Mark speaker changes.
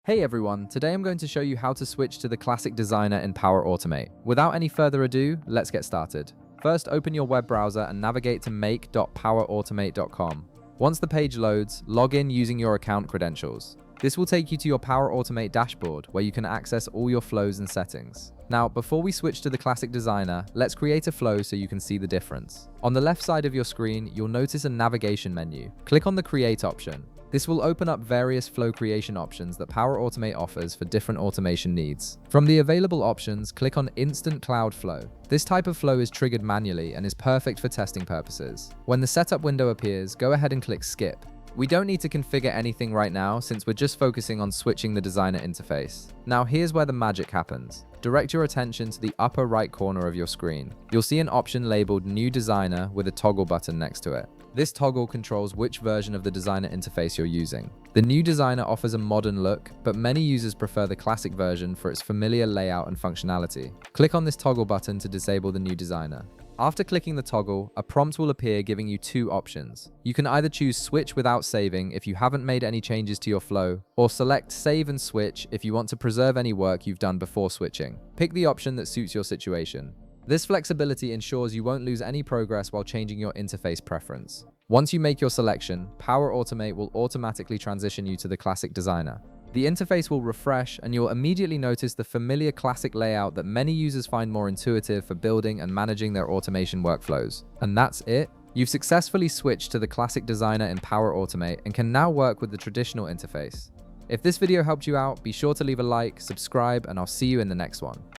Speaker 1: Hey everyone, today I'm going to show you how to switch to the classic designer in Power Automate. Without any further ado, let's get started. First, open your web browser and navigate to make.powerautomate.com. Once the page loads, log in using your account credentials. This will take you to your Power Automate dashboard, where you can access all your flows and settings. Now, before we switch to the classic designer, let's create a flow so you can see the difference. On the left side of your screen, you'll notice a navigation menu. Click on the Create option. This will open up various flow creation options that Power Automate offers for different automation needs. From the available options, click on Instant Cloud Flow. This type of flow is triggered manually and is perfect for testing purposes. When the setup window appears, go ahead and click Skip. We don't need to configure anything right now since we're just focusing on switching the designer interface. Now here's where the magic happens. Direct your attention to the upper right corner of your screen. You'll see an option labeled New Designer with a toggle button next to it. This toggle controls which version of the designer interface you're using. The new designer offers a modern look, but many users prefer the classic version for its familiar layout and functionality. Click on this toggle button to disable the new designer. After clicking the toggle, a prompt will appear giving you two options. You can either choose Switch without saving if you haven't made any changes to your flow, or select Save and Switch if you want to preserve any work you've done before switching. Pick the option that suits your situation. This flexibility ensures you won't lose any progress while changing your interface preference. Once you make your selection, Power Automate will automatically transition you to the classic designer. The interface will refresh and you'll immediately notice the familiar classic layout that many users find more intuitive for building and managing their automation workflows. And that's it. You've successfully switched to the classic designer in Power Automate and can now work with the traditional interface. If this video helped you out, be sure to leave a like, subscribe, and I'll see you in the next one.